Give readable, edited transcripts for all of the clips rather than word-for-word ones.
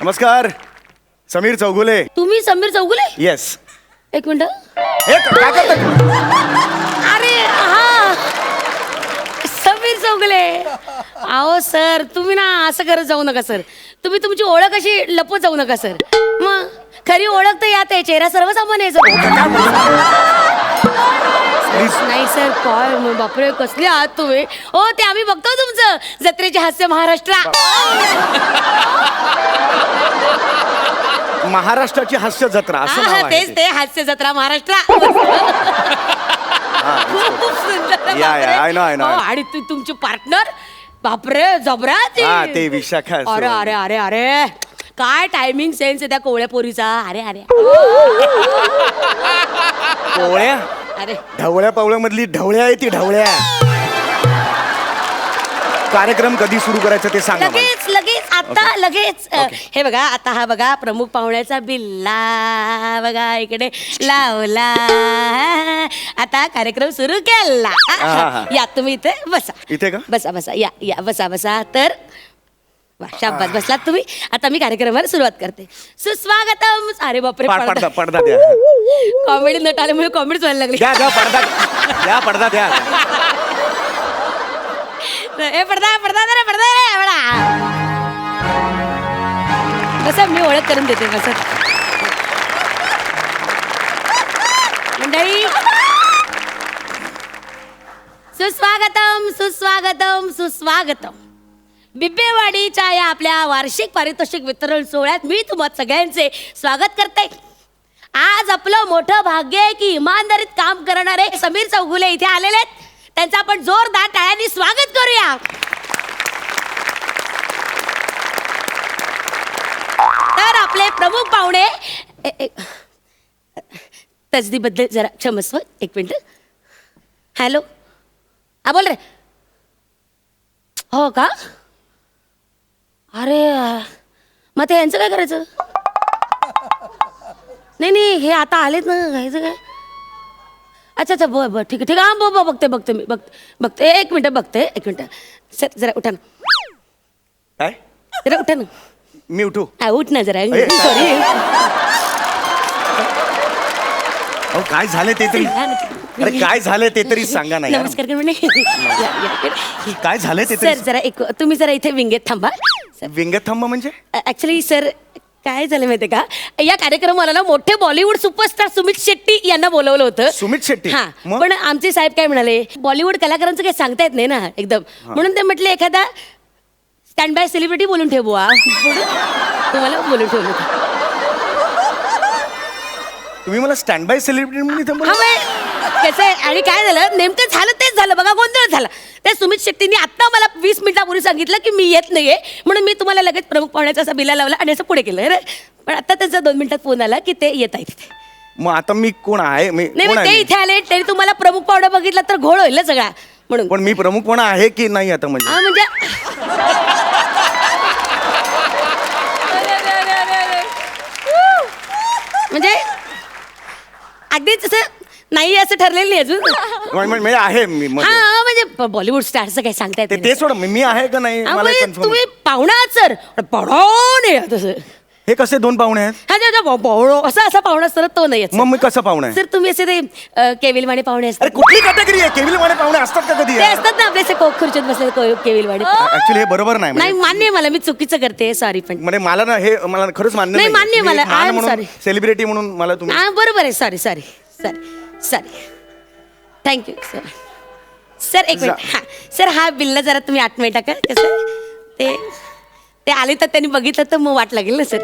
नमस्कार, समीर चौगुले. तुम्ही समीर चौगुले? येस. एक मिनिट. हे काय करता तुम्ही? अरे हा, समीर चौगुले. अहो सर, तुम्ही ना असं करत जाऊ नका सर. तुम्ही तुमची ओळख अशी लपवत जाऊ नका सर. मग खरी ओळख तर यात आहे, चेहरा सर्वसामान्य आहे सर. नाही सर, काय बापरे, कसले आहात तुम्ही. हो, ते आम्ही बघतो तुमचं जत्रेचे हास्य महाराष्ट्र. महाराष्ट्राची हास्य जत्रा असं नाव आहे तेच ते. ते हास्य जत्रा महाराष्ट्र. खूप सुंदर. या, या, I know, I know. हो, आणि तुमची पार्टनर बापरे जबरा हा, ते विशाखा. अरे अरे अरे अरे, काय टायमिंग सेन्स आहे त्या कोवळ्या पोरीचा. अरे अरे कोवळ्या अरे, ढवळ्या पावळ्या मधली ढवळ्या आहे ती. ढवळ्या. कार्यक्रम कधी सुरू करायचा ते सांगा मला. लगेच लगेच आता लगेच. हे बघा, आता हा बघा प्रमुख पाहुण्याचा बिल्ला बघा इकडे लावला. आता कार्यक्रम सुरू केला. या तुम्ही इथे बसा. इथे का? बसा बसा, या या बसा बसा. तर वा, शाबास, बसलात तुम्ही. आता मी कार्यक्रमाला सुरुवात करते. सुस्वागतम. अरे बापरे, पडदा पडदा द्या. कॉमेडी नट आल्यामुळे कॉमेडीच व्हायला लागली. द्या द्या पडदा द्या. पडदा द्या. ए पडदा पडदा दे रे, पडदा रे बडा. बसा, मी ओळख करून देते. बसा मंडळी. सुस्वागतम सुस्वागतम सुस्वागतम. बिब्बेवाडीच्या या आपल्या वार्षिक पारितोषिक वितरण सोहळ्यात मी तुम्हा सगळ्यांचे स्वागत करते. आज आपलं मोठं भाग्य आहे की इमानदारीत काम करणारे समीर चौगुले इथे आलेले आहेत. त्यांचं आपण जोरदार टाळ्यांनी स्वागत करूया. तर आपले प्रमुख पाहुणे, तसदीबद्दल जरा क्षमस्व. एक मिनिट. हॅलो, हा बोल रे. हो का? अरे मग ते यांचं काय करायचं? नाही नाही, हे आता आलेत ना, घ्यायचं काय? अच्छा अच्छा, बर बर, ठीक आहे ठीक आहे. हा बघते बघते मी बघते. एक मिनटं बघते. एक मिनटं. सर जरा उठा ना. काय? जरा उठा ना. मी उठू? हा, उठ ना जरा. सॉरी. काय झालं ते तरी? अरे काय झालं ते तरी सांगा ना. नमस्कार काय झालं ते सर. तरी? जरा एक तुम्ही जरा इथे विंगेत थांबा. विंगत थांबा म्हणजे? ऍक्च्युली सर, काय झालं माहितीये का, या कार्यक्रमाला ना मोठे बॉलिवूड सुपरस्टार सुमित शेट्टी यांना बोलवलं होतं. सुमित शेट्टी? हा, मग? पण आमचे साहेब काय म्हणाले, बॉलिवूड कलाकारांचं काही सांगता येत नाही ना एकदम. म्हणून ते म्हटले एखादा स्टँड बाय सेलिब्रिटी बोलून ठेव बुवा. तुम्हाला बोलून ठेवलं. तुम्ही मला स्टँड बाय सेलिब्रिटी म्हणून कसं आहे, आणि काय झालं नेमकं झालं तेच झालं बघा, गोंधळ झाला. त्या सुमित शेट्टींनी आता मला 20 मिनिटापूर्वी सांगितलं की मी येत नाहीये, म्हणून मी तुम्हाला लगेच प्रमुख पाहुण्याचा असा बिला लावला आणि असं पुढे केलं. अरे पण आता त्यांचा 2 मिनिटात फोन आला की ते येत आहेत तिथे. मग आता मी कोण आहे? नाही, ते इथे आले, त्यांनी तुम्हाला प्रमुख पाहुणा बघितला तर घोळ होईल ना सगळा, म्हणून. पण मी प्रमुख कोण आहे की नाही आता? म्हणजे म्हणजे अगदीच असं नाही असं ठरलेलं नाही अजून. म्हणजे आहे मी. हा, म्हणजे बॉलिवूड स्टारचं काही सांगता येत ते सोड, मी आहे का नाही मला कन्फर्म. तुम्ही पाहुणा आहात सर, पाहुणे तसं. हे कसे 2 पाहुणे आहेत? हा, पाहुणो असा पाहुणा सर तो नाही. मग मी कसं पाहुणा आहे? सर तुम्ही असे ते केविलवाणे पाहुणे असतात. अरे कुठली कॅटेगरी आहे? केविलवाणे पाहुणे असतात का कधी? ते असतात ना आपले असे खुर्चीत बसले केविलवाणे. ऍक्च्युली हे बरोबर नाही. नाही, मान्य आहे मला, मी चुकीचं करते, सॉरी. पण म्हणजे मला ना हे मला खरंच मान्य नाही, मान्य आहे मला. I am sorry. सेलिब्रिटी म्हणून मला तुम्ही. हा, बरोबर आहे. Sorry sorry sorry sorry. Thank you sir. Sir एक मिनिट. हा सर, हा बिल्ला जरा तुम्ही 8 मिनिट टाका. कसं ते आले तर त्यांनी बघितलं तर मग वाट लागेल ना सर.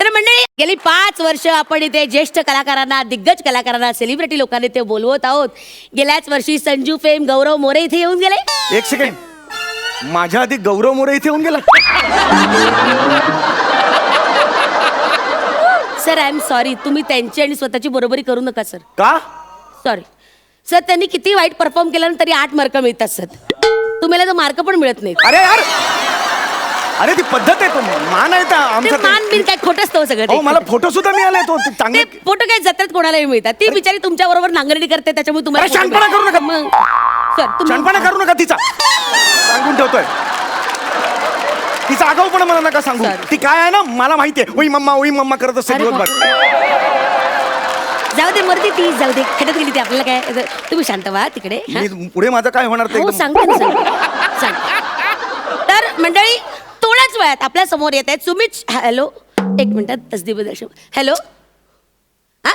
तर मंडळी, गेली 5 वर्ष आपण इथे ज्येष्ठ कलाकारांना, दिग्गज कलाकारांना, सेलिब्रिटी लोकांना इथे बोलवत आहोत. गेल्याच वर्षी संजू फेम, गौरव मोरे इथे येऊन गेले. एक सेकंड, माझ्या आधी गौरव मोरे इथे येऊन गेला? सर आय एम सॉरी, तुम्ही त्यांची आणि स्वतःची बरोबरी करू नका सर. का? सॉरी सर, त्यांनी किती वाईट परफॉर्म केलं तरी 8 मार्क मिळतात सर. तुम्हाला तर मार्क पण मिळत नाही. अरे यार, अरे ती पद्धत आहे. तो मान आहे का आमचा? मान बिन काय खोटं असतं सगळं. हो, मला फोटो सुद्धा मिळाले. तो चांगले फोटो काय जत्रेत कोणालाही मिळतात. ती बिचारी तुमच्या बरोबर नांगरणी करते, त्याच्यामुळे तुम्हाला शानपणा करू नका. मग सर, शानपणा करू नका तिचा, सांगून ठेवतोय. तिचा आगाऊ पण मला नका सांगू. Sorry. ती काय आहे ना मला माहितीये. ओई मम्मा करत असते अरे दिवसभर. जाऊ दे मरती ती, जाऊ दे, खेळत गेली ती, आपल्याला काय. तुम्ही शांत व्हा तिकडे. हा? मी पुढे माझं काय होणार ते हो एकदम- सांगते ना, सांगते. तर मंडळी थोड्याच वेळात आपल्या समोर येत आहेत सुमित. हॅलो, एक मिनिटात तसदीप दर्शन. हॅलो, हा,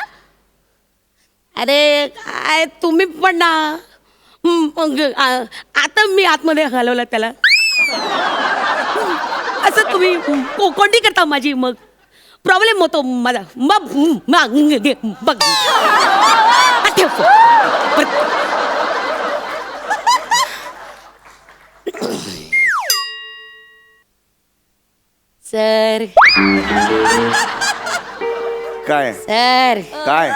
अरे काय तुम्ही पण ना. मग आता मी आतमध्ये घालवलं त्याला. असं तुम्ही कोणती करता माझी मग प्रॉब्लेम होतो माझा. बघ ठेव. सर काय सर काय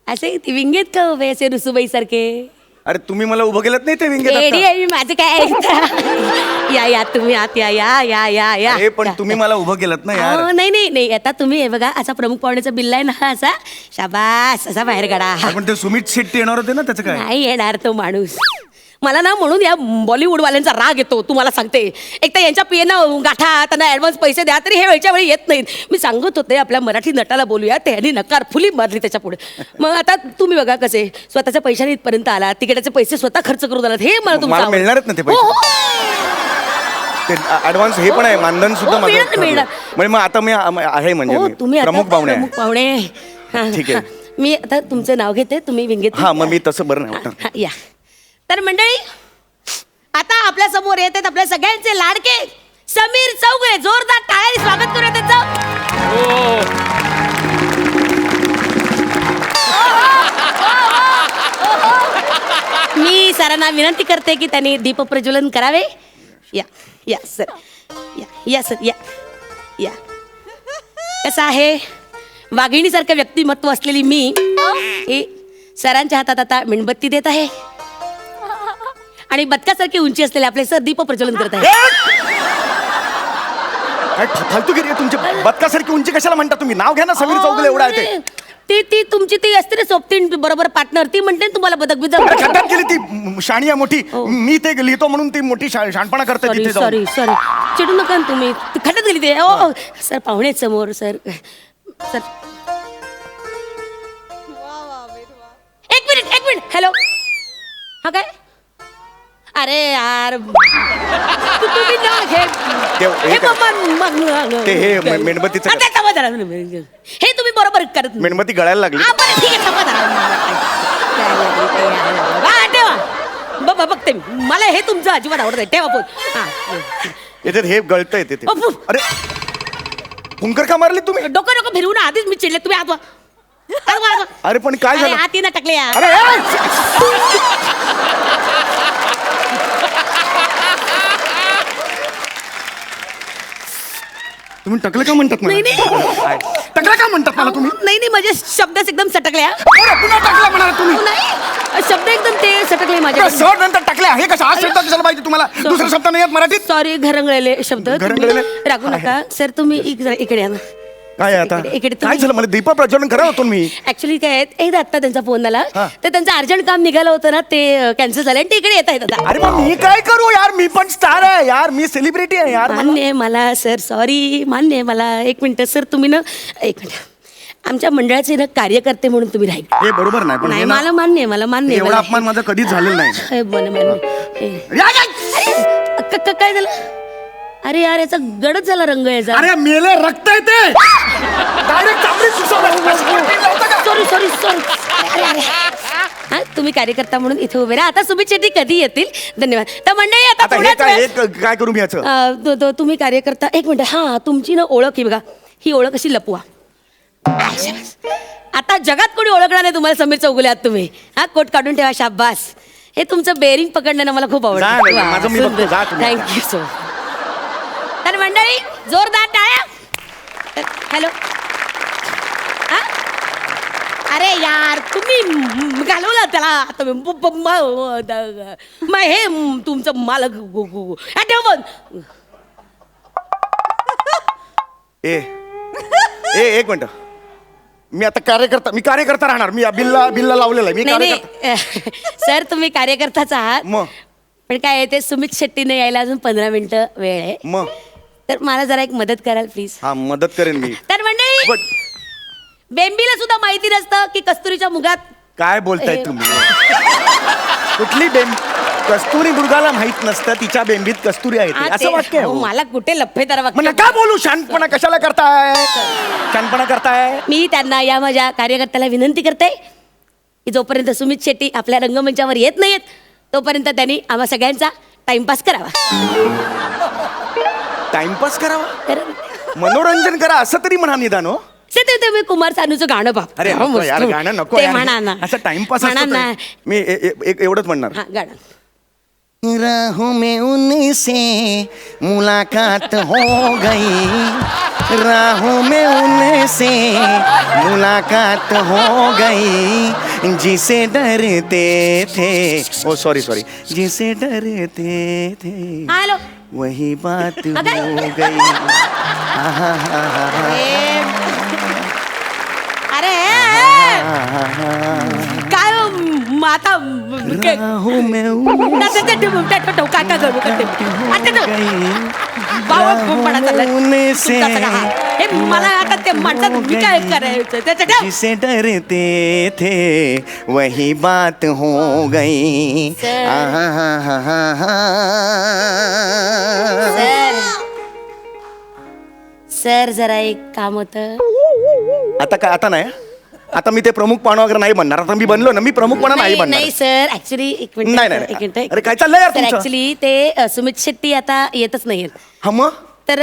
असे ती विंगेत का उभे असे रुसूबाई सारखे. अरे तुम्ही मला उभं केलं नाही ते रेडी विंगेत. आहे मी, माझं काय आहे. या तुम्ही आत या. हे पण तुम्ही मला उभं केलं ना यार. नाही आता तुम्ही हे बघा, असा प्रमुख पाहुण्याचा बिल्ला आहे ना, असा शाबास असा बाहेर काढा. पण ते सुमित शेट्टी येणार होते ना त्याचं काय. नाही येणार तो माणूस. मला ना म्हणून या बॉलिवूडवाल्यांचा राग येतो, तुम्हाला सांगते. एक तर यांच्या पियेना गाठा, त्यांना ऍडव्हान्स पैसे द्या, तरी हे वेळच्या वेळी येत नाहीत. मी सांगत होते आपल्या मराठी नटाला बोलूया, त्यांनी नकार फुली मारली त्याच्या पुढे. मग आता तुम्ही बघा कसे स्वतःच्या पैशाने इथपर्यंत आला, तिकीटाचे पैसे स्वतः खर्च करून आलात. हे मला तुमचं मिळणार आहेत ना ते हो, हो. ते ऍडव्हान्स हे पण आहे, मानधन सुद्धा हो, माझं मिळणार, ठरलंय. मिळणार. म्हणजे मग आता मी आहे म्हणजे हो मी तुम्ही आता प्रमुख पाहुणे प्रमुख आहे. पाहुणे. हा, ठीक आहे. हा. मी आता तुमचं नाव घेते, तुम्ही विंगेत. हा मग मी तसं बरं नाही वाटणार. हा, या. तर मंडळी आता आपल्या समोर येत आहेत आपल्या सगळ्यांचे लाडके समीर चौगुले. जोरदार टाळ्यांनी स्वागत करूया त्यांचं. मी सरांना विनंती करते की त्यांनी दीप प्रज्वलन करावे. या सर, या सर, या. कसं आहे, वाघिणीसारखं व्यक्तिमत्व असलेली मी हे सरांच्या हातात आता मेणबत्ती देत आहे आणि बदकासारखी उंची असलेले आपले सर दीप प्रज्वलन करत आहे. काय फालतूगिरी आहे तुमची. बदकासारखी उंची कशाला म्हणता तुम्ही. नाव घ्या ना समीर चौगुले एवढा आहे ते. ती तुमची ती असते ना सोबतीन बरोबर पार्टनर, ती म्हणते ना तुम्हाला बदक बिदक. खड्ड्यात गेली ती शाणी आहे मोठी. मी ते लिहितो म्हणून ती मोठी शहाणपणा करते तिथे जाऊन. सॉरी चिडू नका ना तुम्ही. ती खड्ड्यात गेली ते. ओ सर पाहुणे आहेत समोर. सर एक मिनिट. हॅलो, हा काय. अरे यार तुम्ही ना हे मेणबत्तीचं हे तुम्ही बरोबर करत नाही. मेणबत्ती गळायला लागली. हा, बरं, ठीक आहे, थांबा जरा. हा, बघते मी. मला हे तुमचं अजिबात आवडत आहे. ठेवा फोन. हा. याच्यात हे गळतंय तिथे. अप्पू. अरे फुंकर का मारली तुम्ही. डोकं फिरवून आधीच मी चिडले. तुम्ही आतवा. अरे पण काय झालं. आत ना टाकले यार. अरे तुम्ही टकलं का म्हणतात मला. नाही. टकलं का म्हणतात मला तुम्ही. नाही माझे शब्द एकदम सटकले. पुन्हा टाकला म्हणाला तुम्ही. नाही शब्द एकदम ते सटकले माझे. सर नंतर टाकल्या हे कसं. आज शब्द कशाला पाहिजे तुम्हाला. दुसरा शब्द नाही येत मराठीत. सॉरी, घरंगळले शब्द. घरंगळले? तुम्ही रागू नका सर. तुम्ही इकडे या ना. काय आता इकडे काय झालं. मला दीप प्रज्वलन करा होतो मी. ऍक्च्युली काय आहे, एकदा आता त्यांचा फोन आला. हा. तर त्यांचं अर्जंट काम निघालं होतं ना, ते कॅन्सल झालं आणि ते इकडे येत आहेत आता. अरे मग मी काय करू यार. मी पण स्टार आहे यार. मी सेलिब्रिटी आहे यार. मान्य आहे मला सर. सॉरी, मान्य आहे मला. एक मिनिट सर. तुम्ही ना एक मिनिट. आमच्या मंडळाचे ना कार्यकर्ते म्हणून तुम्ही राहील. हे बरोबर नाही पण नाही हे ना- मला मान्य आहे. मला मान्य आहे. एवढा अपमान माझा कधीच झालेला नाही. हे बरं, मान्य. या, या. काय झालं. अरे यार याचा गडच झाला रंग याचा. अरे मेले रक्त येते. डायरेक्ट चामडी सुसावलं. सॉरी. तुम्ही कार्यकर्ता म्हणून इथे उभे राहा. आता सुमित शेट्टी कधी येतील. धन्यवाद. तर मंडळी आता आता हे थोड्याच काय वेळात- काय करू मी याचं. तुम्ही कार्यकर्ता. एक मिनिट. हा, तुमची ना ओळख ही बघा. ही ओळख अशी लपवा. आता जगात कोणी ओळखणार नाही तुम्हाला समीर चौगुले आहात तुम्ही. हा, कोट काढून ठेवा. शाबास. हे तुमचं बेरिंग पकडणं ना मला खूप जा ना, माझं मी बघतो, जा आवडतं. तुम्ही. Thank you so. तर मंडळी जोरदार टाळ्या. हॅलो. अरे यार तुम्ही घालवला त्याला. आता मग हे तुमचं मालक ठेव. एक मिनिट. मी आता कार्यकर्ता राहणार. मी बिल्ला लावलेला आहे. मी नाही कार्यकर्ता. नाही सर तुम्ही कार्यकर्ताच आहात. मग पण काय आहे ते सुमित शेट्टीने यायला अजून 15 मिनिटं वेळ आहे. मग तर मला जरा एक मदत कराल प्लीज. हा मदत करेन मी. तर मंडळी बट बेंबीला सुद्धा माहिती नसतं की कस्तुरीच्या मुगात काय बोलताय हे- तुम्ही? कुठली कस्तुरी मृगाला माहित नसतं तिच्या बेंबीत कस्तुरी आहे ते. असं वाक्य आहे हो, हो. मला कुठे लफेदार मग वाक्य नका बोलू. शांतपणा कशाला करताय? शांतपणा करताय. मी त्यांना या माझ्या कार्यकर्त्याला विनंती करते की जोपर्यंत सुमित शेट्टी आपल्या रंगमंचावर येत नाहीत तोपर्यंत त्यांनी आम्हा सगळ्यांचा टाइमपास करावा. टाइमपास करावा, तर- मनोरंजन करा असं तरी म्हणा निदान हो. ते तुम्ही कुमार सानूचं गाणं बाप अरे नको यार, गाणं नको ते यार. म्हणा ना. असं टाइमपास म्हणा असतो ना. तरी. मी एवढंच म्हणणार. हा गाणं. राहों में उनसे मुलाकात हो गई, राहों में उनसे मुलाकात हो गई, जिसे डरते थे, ओ सॉरी जिसे डरते थे हॅलो वही बात अगं. हो गई. अरे काय हो, माता राहों में मला आता ते म्हणतात मी काय करायचं त्याचं ठेव. जिसे डरते थे वही बात हो गई. सर. सर जरा एक काम होतं. आता काय? आता नाही. आता मी ते प्रमुख पाहुणा वगैरे नाही बनणार. आता मी बनलो ना, मी प्रमुखपणा नाही बनणार. नाही सर ऍक्च्युली एक मिनिट नाही, नाही, एक नाही. मिनिट अरे काय चाललंय यार तुमचं? ऍक्च्युली ते सुमित शेट्टी आता येतच नाहीत. हा मग तर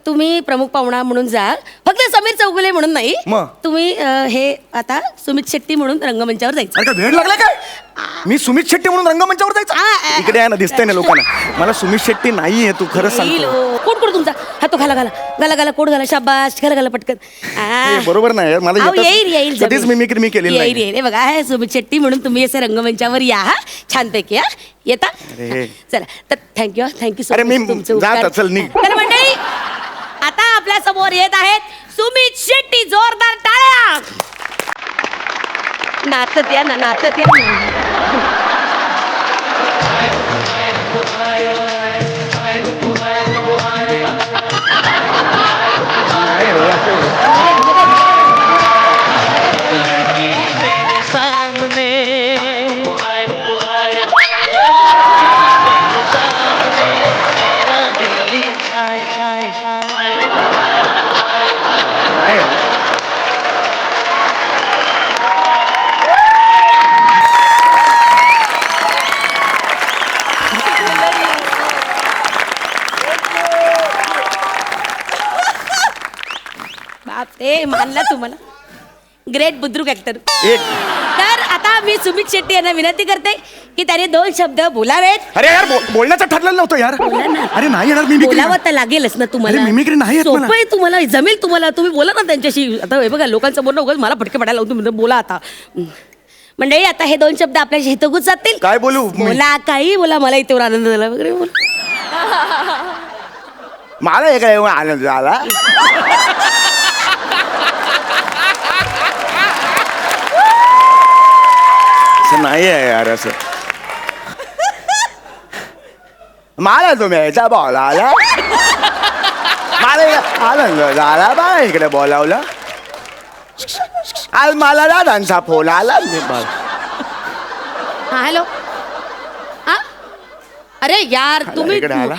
तुम्ही प्रमुख पाहुणा म्हणून जा. फक्त समीर चौगुले म्हणून नाही. मग? तुम्ही हे आता सुमित शेट्टी म्हणून रंगमंचावर जायचं. अरे काय वेळ लागला काय? मी सुमित शेट्टी म्हणून रंगमंचावर जायचं? इकडे आहे ना, दिसतंय ना लोकांना. मला सुमित शेट्टी नाहीये, तू खरंच येईल सांगतो. हो. कोण कोण तुमचा हा तो घाला घाला घाला घाला कोण घाला शाबाश घाला घाला पटकन. हे बरोबर नाही यार, मला अहो, येतच- येईल येईल कधीच जमेल. मिमिक्री मी केलेली येईल नाही. येईल. हे बघा हे सुमित शेट्टी म्हणून तुम्ही असे रंगमंचावर या हा छानपैकी हा येता. अरे. चला तर थँक्यू थँक्यू सो अरे, मी मच तुमचे जात उपकार. चल, निघ. तर मंडळी आता आपल्या समोर येत आहेत सुमित शेट्टी. जोरदार टाळ्या. नाचत या ना नाचत या ना. बापरे मानला तुम्हाला. Great Budruk actor. एक तर आता मी सुमित शेट्टी यांना विनंती करते की त्याने 2 शब्द बोलावेत. अरे यार, बोलण्याचं ठरलेलं नव्हतं यार. बोला ना. अरे नाही येणार मी बोलावं तर लागेलच ना तुम्हाला. अरे, मिमिक्री नाही येत मला. सोपं आहे तुम्हाला जमेल तुम्हाला. तुम्ही बोला ना त्यांच्याशी. आता हे बघा लोकांसमोर उगाच मला फटके पडायला लावून तुम्ही बोला आता. मंडळी आता हे 2 शब्द आपल्याशी हितगुज जातील. काय बोलू मी? बोला काही बोला. मला इथे आनंद झाला वगैरे बोला. मला एक आनंद झाला. असं नाही आहे यार असं. मला तुम्ही याचा बोलावला. मला आनंद झाला बा इकडे बोलावलं. आज मला दादांचा फोन आला. हा हॅलो हा अरे यार तुम्ही इकडे आला?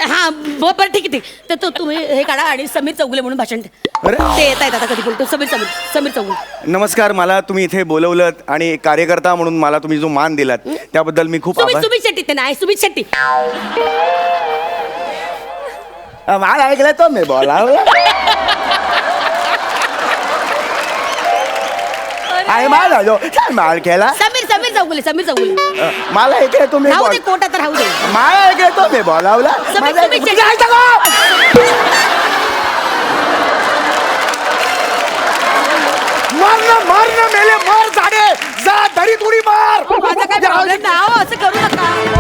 हा बरं ठीक आहे ठीक. तर तुम्ही हे काढा आणि समीर चौगुले म्हणून भाषण द्या. अरे. ते येत आहेत आता कधी बोलतो. समीर चौगुले. नमस्कार. मला तुम्ही इथे बोलवलं आणि कार्यकर्ता म्हणून मला तुम्ही जो मान दिलात त्याबद्दल मी खूप आभार. सुमित शेट्टी ते नाही सुमित शेट्टी. मला ऐकलं तो मी बोलावलं. आहे मला जो माल केला. समीर चौगुले. मला ऐकलं तुम्ही राहू दे कोटा तर राहू दे. मला ऐकलं तो मी बोलावला. सुमित माझं- शेट्टी. जायचं का? मार मेले मार झाडे जा दरी तुडी मार. माझा काय प्रॉब्लेम नाही. असं करू नका.